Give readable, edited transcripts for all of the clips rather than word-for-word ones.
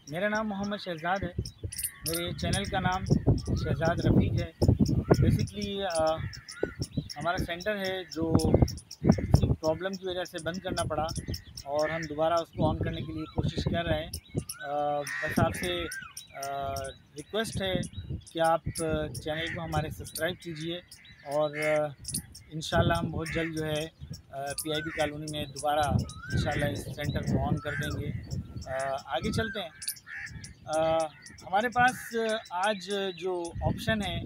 मेरा नाम मोहम्मद शहज़ाद है। मेरे चैनल का नाम शहज़ाद रफ़ीक है। बेसिकली हमारा सेंटर है जो किसी प्रॉब्लम की वजह से बंद करना पड़ा और हम दोबारा उसको ऑन करने के लिए कोशिश कर रहे हैं। बस आपसे रिक्वेस्ट है कि आप चैनल को हमारे सब्सक्राइब कीजिए और इंशाल्लाह हम बहुत जल्द जो है पीआईबी कॉलोनी में दोबारा इंशाल्लाह इस सेंटर को ऑन कर देंगे। आगे चलते हैं। हमारे पास आज जो ऑप्शन है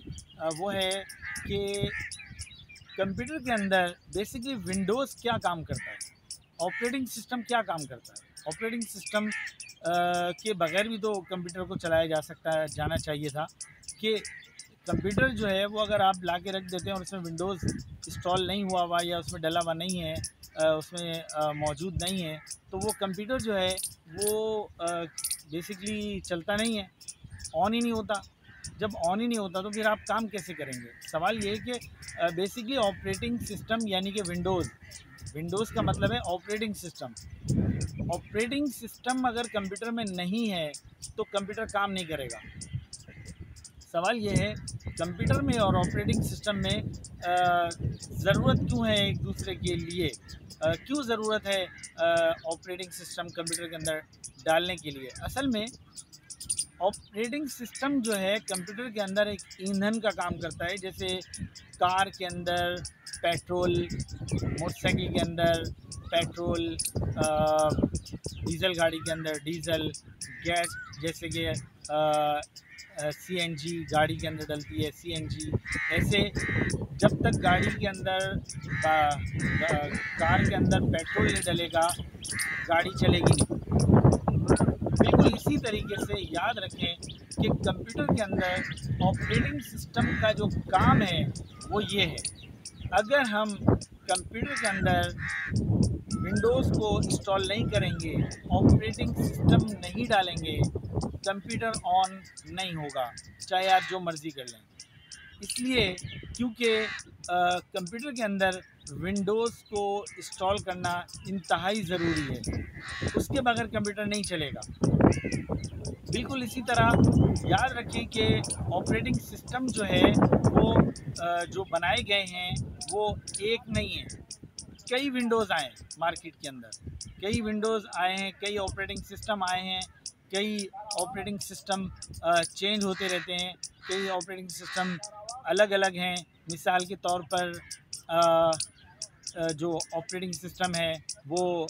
वो है कि कंप्यूटर के अंदर बेसिकली विंडोज़ क्या काम करता है, ऑपरेटिंग सिस्टम क्या काम करता है। ऑपरेटिंग सिस्टम के बगैर भी तो कंप्यूटर को चलाया जा सकता है, जाना चाहिए था कि कंप्यूटर जो है वो अगर आप ला के रख देते हैं और उसमें विंडोज़ इंस्टॉल नहीं हुआ हुआ या उसमें डला हुआ नहीं है, उसमें मौजूद नहीं है, तो वो कंप्यूटर जो है वो बेसिकली चलता नहीं है, ऑन ही नहीं होता। जब ऑन ही नहीं होता तो फिर आप काम कैसे करेंगे। सवाल ये है कि बेसिकली ऑपरेटिंग सिस्टम यानी कि विंडोज़ का मतलब है ऑपरेटिंग सिस्टम। ऑपरेटिंग सिस्टम अगर कंप्यूटर में नहीं है तो कंप्यूटर काम नहीं करेगा। सवाल ये है कंप्यूटर में और ऑपरेटिंग सिस्टम में ज़रूरत क्यों है एक दूसरे के लिए, क्यों ज़रूरत है ऑपरेटिंग सिस्टम कंप्यूटर के अंदर डालने के लिए। असल में ऑपरेटिंग सिस्टम जो है कंप्यूटर के अंदर एक ईंधन का काम करता है। जैसे कार के अंदर पेट्रोल, मोटरसाइकिल के अंदर पेट्रोल, डीज़ल गाड़ी के अंदर डीज़ल, गैस जैसे कि सीएनजी गाड़ी के अंदर डलती है सीएनजी। ऐसे जब तक गाड़ी के अंदर कार के अंदर पेट्रोल नहीं डलेगा गाड़ी चलेगी नहीं। बिल्कुल इसी तरीके से याद रखें कि कंप्यूटर के अंदर ऑपरेटिंग सिस्टम का जो काम है वो ये है। अगर हम कंप्यूटर के अंदर विंडोज़ को इंस्टॉल नहीं करेंगे, ऑपरेटिंग सिस्टम नहीं डालेंगे, कंप्यूटर ऑन नहीं होगा, चाहे आप जो मर्ज़ी कर लें। इसलिए क्योंकि कंप्यूटर के अंदर विंडोज़ को इंस्टॉल करना इंतहाई ज़रूरी है, उसके बगैर कंप्यूटर नहीं चलेगा। बिल्कुल इसी तरह याद रखें कि ऑपरेटिंग सिस्टम जो है वो जो बनाए गए हैं वो एक नहीं है, कई विंडोज़ आए हैं मार्केट के अंदर, कई विंडोज़ आए हैं, कई ऑपरेटिंग सिस्टम आए हैं, कई ऑपरेटिंग सिस्टम चेंज होते रहते हैं, कई ऑपरेटिंग सिस्टम अलग अलग हैं। मिसाल के तौर पर जो ऑपरेटिंग सिस्टम है वो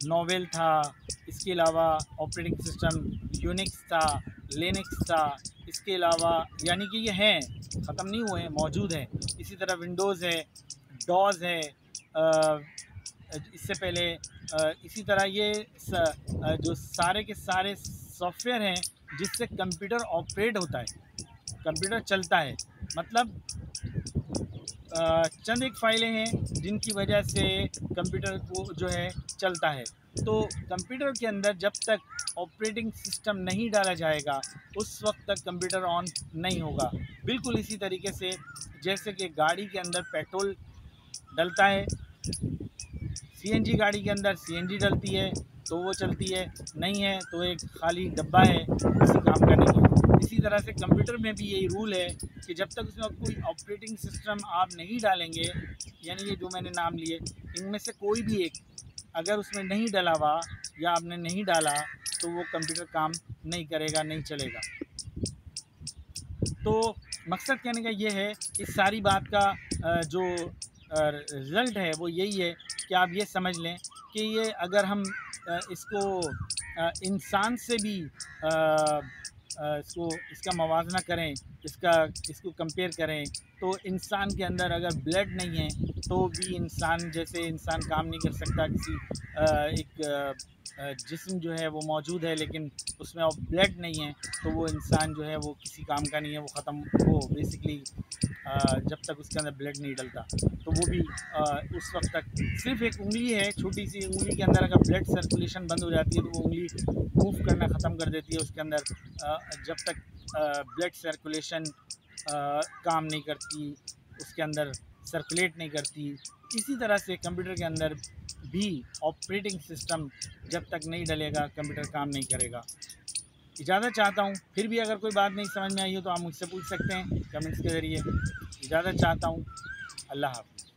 नोवेल था, इसके अलावा ऑपरेटिंग सिस्टम यूनिक्स था, लिनक्स था, इसके अलावा यानी कि ये हैं, ख़त्म नहीं हुए हैं, मौजूद हैं। इसी तरह विंडोज़ है, डॉज़ है, इससे पहले इसी तरह ये जो सारे के सारे सॉफ्टवेयर हैं जिससे कंप्यूटर ऑपरेट होता है, कंप्यूटर चलता है। मतलब चंद एक फ़ाइलें हैं जिनकी वजह से कंप्यूटर को जो है चलता है। तो कंप्यूटर के अंदर जब तक ऑपरेटिंग सिस्टम नहीं डाला जाएगा उस वक्त तक कंप्यूटर ऑन नहीं होगा। बिल्कुल इसी तरीके से जैसे कि गाड़ी के अंदर पेट्रोल डलता है, सीएनजी गाड़ी के अंदर सीएनजी डलती है तो वो चलती है, नहीं है तो एक खाली डब्बा है किसी काम का नहीं है। इसी तरह से कंप्यूटर में भी यही रूल है कि जब तक उसमें कोई ऑपरेटिंग सिस्टम आप नहीं डालेंगे, यानी ये जो मैंने नाम लिए इनमें से कोई भी एक अगर उसमें नहीं डला हुआ या आपने नहीं डाला तो वो कंप्यूटर काम नहीं करेगा, नहीं चलेगा। तो मकसद कहने का ये है, इस सारी बात का जो रिज़ल्ट है वो यही है कि आप ये समझ लें कि ये अगर हम इसको इंसान से भी इसका मवाजना करें, इसको कंपेयर करें तो इंसान के अंदर अगर ब्लड नहीं है तो भी इंसान जैसे इंसान काम नहीं कर सकता। किसी एक जिस्म जो है वो मौजूद है लेकिन उसमें अब ब्लड नहीं है तो वो इंसान जो है वो किसी काम का नहीं है, वो ख़त्म, वो बेसिकली जब तक उसके अंदर ब्लड नहीं डलता तो वो भी उस वक्त तक सिर्फ एक उंगली है, छोटी सी उंगली के अंदर अगर ब्लड सर्कुलेशन बंद हो जाती है तो वो उंगली मूव करना ख़त्म कर देती है उसके अंदर। जब तक ब्लड सर्कुलेशन काम नहीं करती, उसके अंदर सर्कुलेट नहीं करती। इसी तरह से कंप्यूटर के अंदर भी ऑपरेटिंग सिस्टम जब तक नहीं डलेगा कंप्यूटर काम नहीं करेगा। इजाज़त चाहता हूँ, फिर भी अगर कोई बात नहीं समझ में आई हो तो आप मुझसे पूछ सकते हैं कमेंट्स के ज़रिए। इजाज़त चाहता हूँ, अल्लाह हाफ़िज़।